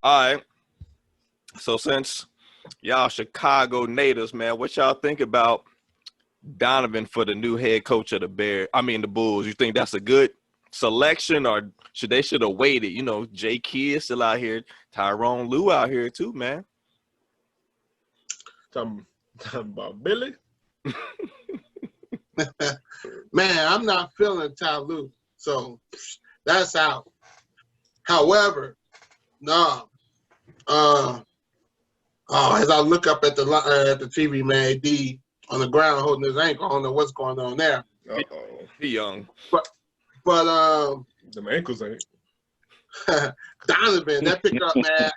All right. So since y'all Chicago natives, man, what y'all think about Donovan for the new head coach of the Bulls? You think that's a good selection, or should have waited? You know, Jay Kidd still out here, Tyrone Lue out here too, man. Talking about Billy. Man, I'm not feeling Ty Lue, so that's out. However, no. As I look up at the TV, man, D on the ground holding his ankle. I don't know what's going on there. Uh-oh. He young. But them ankles ain't. Donovan, that pickup, man,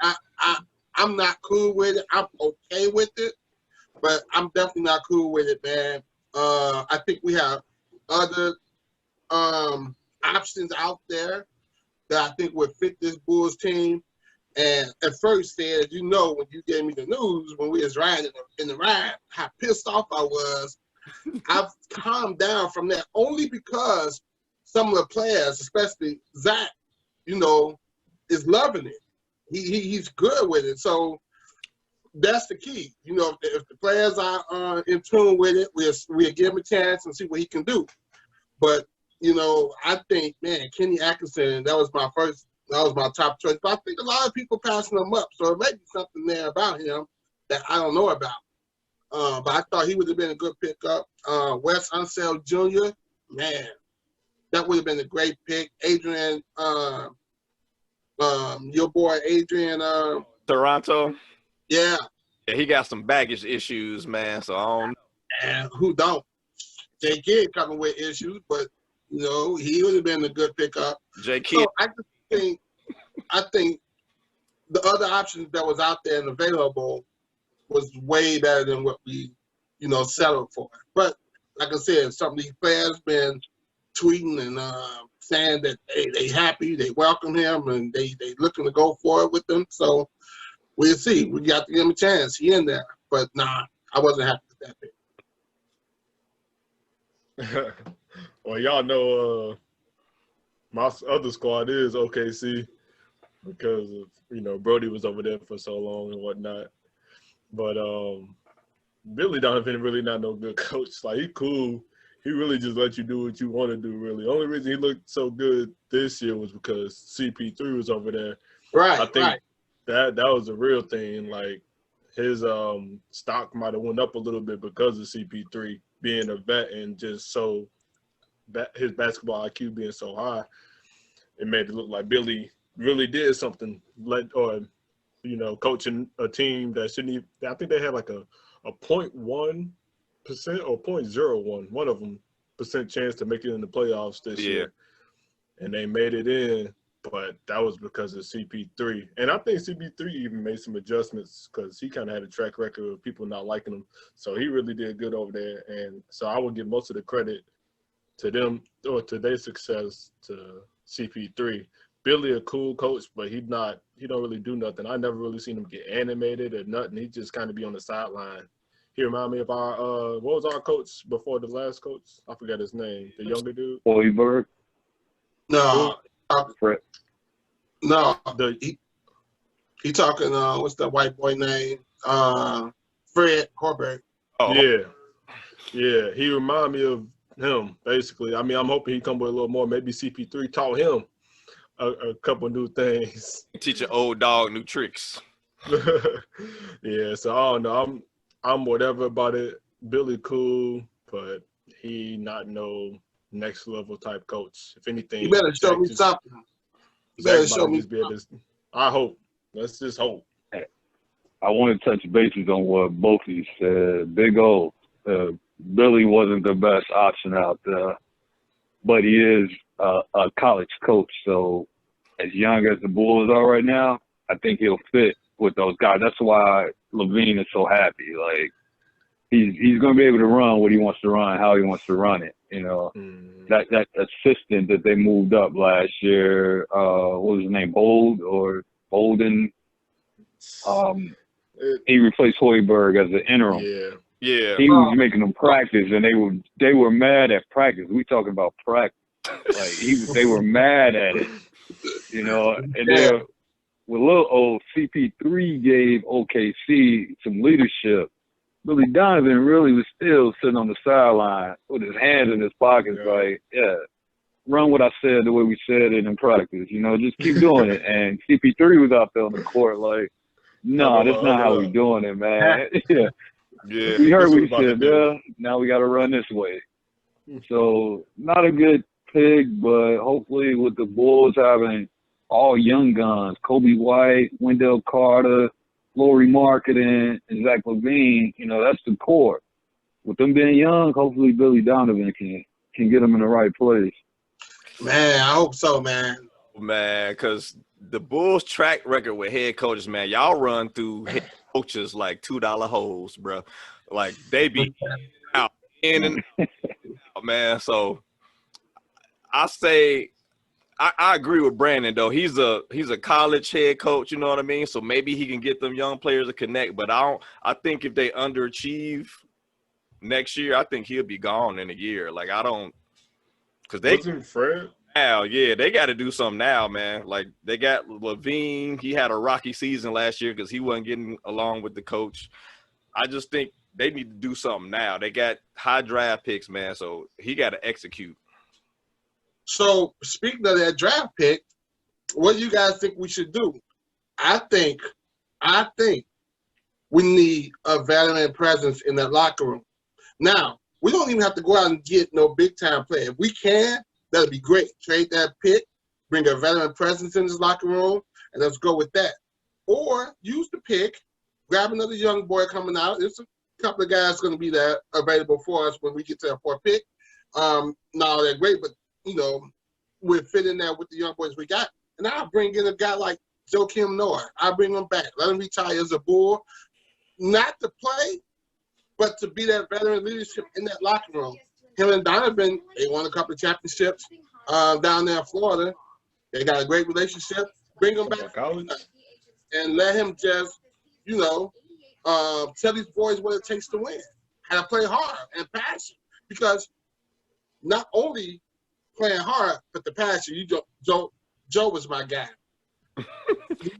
I'm not cool with it. I'm okay with it, but I'm definitely not cool with it, man. I think we have other options out there that I think would fit this Bulls team. And at first, said, you know, when you gave me the news when we was riding in the ride, how pissed off I was. I've calmed down from that only because some of the players, especially Zach, you know, is loving it. He's good with it. So that's the key. You know, if the players are in tune with it, we'll give him a chance and see what he can do. But, you know, I think, man, Kenny Atkinson, that was my top choice. But I think a lot of people passing him up. So it may be something there about him that I don't know about. But I thought he would have been a good pickup. Wes Unseld Jr., man, that would have been a great pick. Adrian, your boy Adrian. Toronto. Yeah. Yeah, he got some baggage issues, man. So I don't know. And who don't? J. Kidd coming with issues, but, you know, he would have been a good pickup. J. Kidd. So I think the other options that was out there and available was way better than what we, you know, settled for. But like I said, some of these players been tweeting and saying that they happy, they welcome him, and they looking to go forward with them. So we'll see. We got to give him a chance. He in there. But nah, I wasn't happy with that pick. Well, y'all know my other squad is OKC because of, you know, Brody was over there for so long and whatnot. But Billy Donovan really not no good coach. Like, he cool. He really just let you do what you want to do, really. The only reason he looked so good this year was because CP3 was over there. Right, I think that was a real thing. Like, his stock might have went up a little bit because of CP3 being a vet and just so his basketball IQ being so high. It made it look like Billy really did something, you know, coaching a team that shouldn't even. I think they had like a 0.1% or 0.01, one of them, percent chance to make it in the playoffs this year, and they made it in. But that was because of CP3, and I think CP3 even made some adjustments because he kind of had a track record of people not liking him. So he really did good over there, and so I would give most of the credit to them or to their success to CP3. Billy a cool coach, but he don't really do nothing. I never really seen him get animated or nothing. He just kind of be on the sideline. He remind me of our what was our coach before the last coach? I forgot his name. The younger dude. Hoiberg. No, Fred. No, he talking. What's that white boy name? Fred Hoiberg. Oh. Yeah. He remind me of him basically. I mean, I'm hoping he come with a little more. Maybe CP3 taught him a couple new things. Teach an old dog new tricks. Yeah, so I don't know. I'm whatever about it. Billy cool, but he not no next level type coach. If anything, you better show me something. You better show me. I hope. Let's just hope. I want to touch bases on what both of you said. Big O, Billy wasn't the best option out there, but he is a college coach. So as young as the Bulls are right now, I think he'll fit with those guys. That's why Levine is so happy. Like, he's going to be able to run what he wants to run, how he wants to run it. You know, that assistant that they moved up last year, what was his name, Bolden? He replaced Hoiberg as the interim. Yeah. He was making them practice, and they were mad at practice. We talking about practice. Like, they were mad at it, you know. And with little old CP3 gave OKC some leadership. Billy Donovan really was still sitting on the sideline with his hands in his pockets, like, run what I said the way we said it in practice. You know, just keep doing it. And CP3 was out there on the court like, no, that's not how we doing it, man. Yeah. We heard what he said, now we got to run this way. So not a good pick, but hopefully with the Bulls having all young guns, Kobe White, Wendell Carter, Laurie Marketing, and Zach LaVine, you know, that's the core. With them being young, hopefully Billy Donovan can get them in the right place. Man, I hope so, man. Man, because the Bulls' track record with head coaches, man, y'all run through head coaches like $2 holes, bro. Like, they be out in and out, man. So I say I agree with Brandon, though. He's a college head coach, you know what I mean? So maybe he can get them young players to connect. But I think if they underachieve next year, I think he'll be gone in a year. Like, I don't – because they – Wasn't Fred? Now, yeah, they got to do something now, man. Like, they got LaVine. He had a rocky season last year because he wasn't getting along with the coach. I just think they need to do something now. They got high draft picks, man, so he got to execute. So, speaking of that draft pick, what do you guys think we should do? I think we need a veteran presence in that locker room. Now, we don't even have to go out and get no big-time player. If we can, that'd be great. Trade that pick, bring a veteran presence in this locker room, and let's go with that. Or use the pick, grab another young boy coming out. There's a couple of guys going to be there available for us when we get to that fourth pick. Not that great, but, you know, we're fitting there with the young boys we got. And I'll bring in a guy like Joakim Noah. I'll bring him back. Let him retire as a Bull. Not to play, but to be that veteran leadership in that locker room. Him and Donovan, they won a couple of championships down there in Florida. They got a great relationship. Bring him back and let him just, you know, tell these boys what it takes to win. How to play hard and passion. Because not only playing hard, but the passion. Joe was my guy.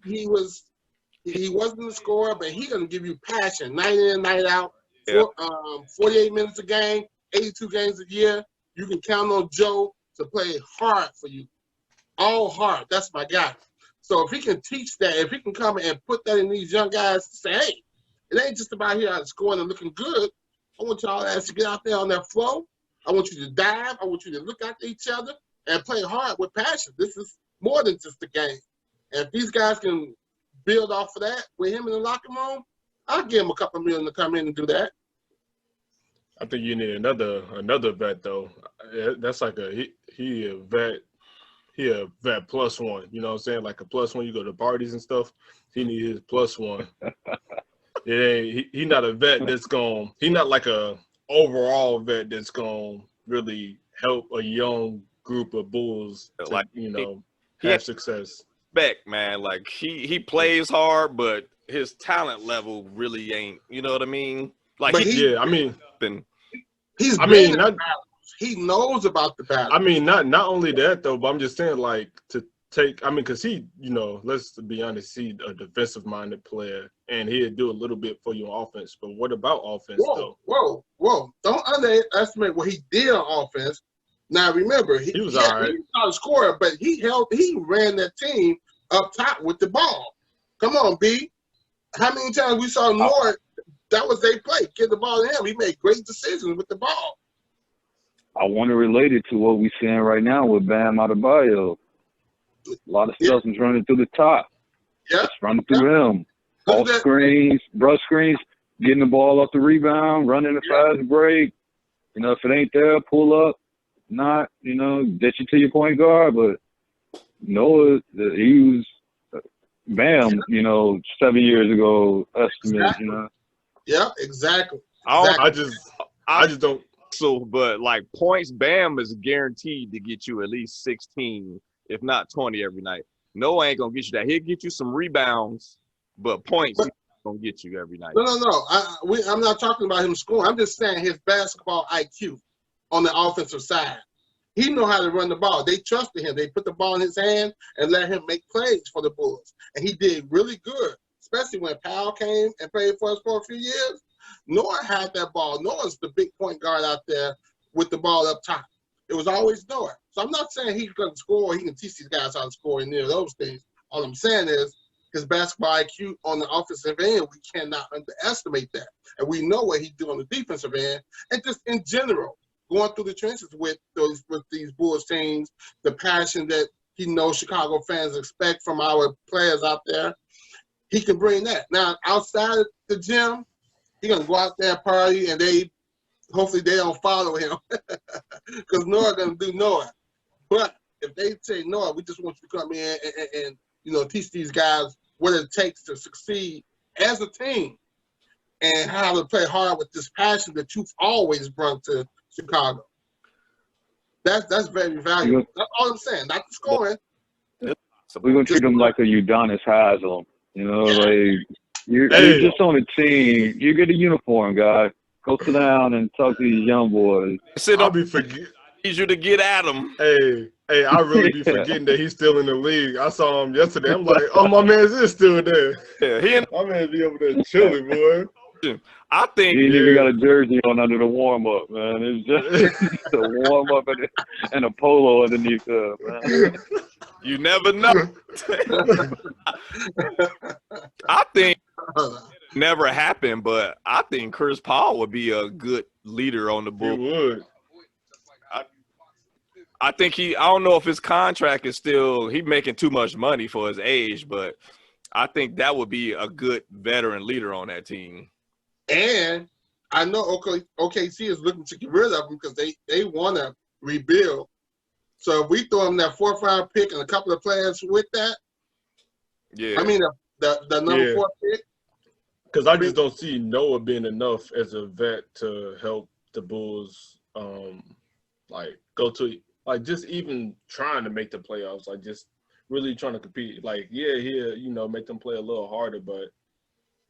he wasn't a scorer, but he's gonna give you passion, night in, night out. 48 minutes a game, 82 games a year. You can count on Joe to play hard for you, all hard. That's my guy. So if he can teach that, if he can come and put that in these young guys, to say, hey, it ain't just about here out scoring and looking good. I want y'all to get out there on that flow. I want you to dive. I want you to look after each other and play hard with passion. This is more than just a game. And if these guys can build off of that with him in the locker room, I'll give him a couple of million to come in and do that. I think you need another vet though. That's like he a vet. He a vet plus one. You know what I'm saying? Like a plus one. You go to parties and stuff. He need his plus one. He not a vet that's going. He not like a overall vet that's going to really help a young group of Bulls to, like, you know, have success. Man, like he plays hard, but his talent level really ain't. You know what I mean? Like, he knows about the battle. I mean, not only that though, but I'm just saying, like, to take. I mean, because he, you know, let's be honest, he's a defensive-minded player, and he'll do a little bit for you on offense. But what about offense though? Whoa! Don't underestimate what he did on offense. Now remember, he was all right. He was not a scorer, but he ran that team up top with the ball. Come on, B. How many times we saw North? That was their play. Get the ball to him. He made great decisions with the ball. I want to relate it to what we're seeing right now with Bam Adebayo. A lot of stuff is running through the top. Yeah. It's running through him. All screens, brush screens, getting the ball off the rebound, running a fast break. You know, if it ain't there, pull up. Not, you know, ditch it to your point guard. But Noah, he was Bam, you know, 7 years ago estimate, you know. Yeah, exactly. I just don't. So, but like points, Bam is guaranteed to get you at least 16, if not 20 every night. Noah ain't gonna get you that. He'll get you some rebounds, but points he's gonna get you every night. No. I'm not talking about him scoring. I'm just saying his basketball IQ on the offensive side. He know how to run the ball. They trusted him. They put the ball in his hand and let him make plays for the Bulls. And he did really good, especially when Powell came and played for us for a few years. Noah had that ball. Noah's the big point guard out there with the ball up top. It was always Noah. So I'm not saying he can score. He can teach these guys how to score and any of those things. All I'm saying is his basketball IQ on the offensive end, we cannot underestimate that. And we know what he do on the defensive end. And just in general, going through the trenches with these Bulls teams, the passion that he knows Chicago fans expect from our players out there, he can bring that. Now, outside of the gym, he's going to go out there and party, and hopefully they don't follow him because Noah going to do Noah. But if they say, Noah, we just want you to come in and teach these guys what it takes to succeed as a team and how to play hard with this passion that you've always brought to Chicago. That's very valuable. That's all I'm saying. Not the scoring. We're gonna treat them like a Udonis Haslem. Like you're just on the team. You get a uniform, guy. Go sit down and talk to these young boys. I'll be forgetting. I need you to get at him. Hey, I really be forgetting that he's still in the league. I saw him yesterday. I'm like, oh, my man's is still there. Yeah, my man be over there chilling, boy. I think he ain't even got a jersey on under the warm up, man. It's just a warm up and a polo underneath there, man. You never know. I think it never happened, but I think Chris Paul would be a good leader on the Bulls. He would. I think I don't know if his contract is still, he's making too much money for his age, but I think that would be a good veteran leader on that team. And I know OKC is looking to get rid of him because they want to rebuild. So if we throw him that 4-5 pick and a couple of players with that, yeah, I mean the number 4 pick. Because I just don't see Noah being enough as a vet to help the Bulls, go to just even trying to make the playoffs, just really trying to compete. Make them play a little harder, but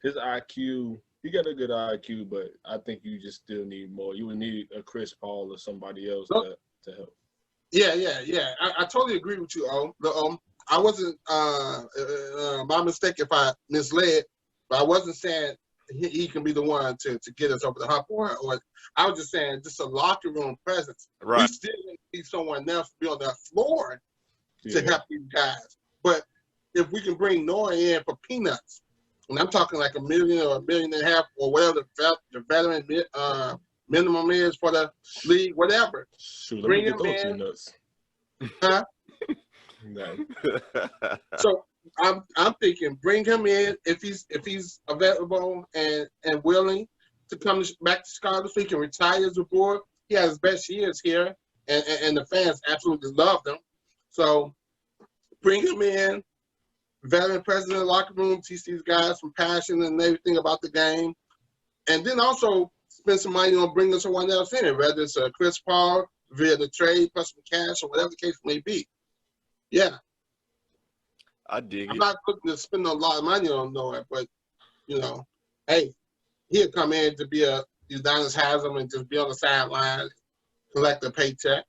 his IQ. He got a good IQ, but I think you just still need more. You would need a Chris Paul or somebody else to help. Yeah. I totally agree with you, I wasn't my mistake if I misled, but I wasn't saying he can be the one to get us over the hump, or I was just saying just a locker room presence. Right. We still need someone else to be on that floor to help these guys. But if we can bring Noah in for peanuts, and I'm talking like $1 million or $1.5 million or whatever the veteran minimum is for the league, whatever. Shoot, bring him in. Huh? No. So I'm thinking, bring him in if he's available and willing to come back to Chicago so he can retire as a Bulls. He has his best years here, and the fans absolutely love him. So bring him in. Veteran president of the locker room, teach these guys some passion and everything about the game. And then also spend some money on bringing someone else in, whether it's Chris Paul via the trade plus some cash or whatever the case may be. Yeah. I dig it. I'm not looking to spend a lot of money on Noah, but, hey, he'll come in to be a Udonis Haslem and just be on the sideline, collect a paycheck.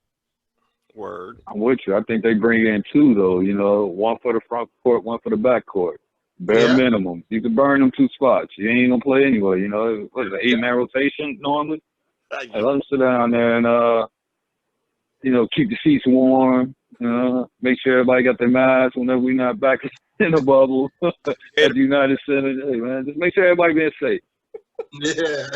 Word. I'm with you. I think they bring in 2, though, one for the front court, one for the back court. Bare minimum. You can burn them 2 spots. You ain't going to play anyway, What is it, 8-man rotation normally? Hey, let them sit down there and, keep the seats warm, make sure everybody got their masks whenever we're not back in the bubble at the United Center. Hey, man, just make sure everybody being safe. Yeah.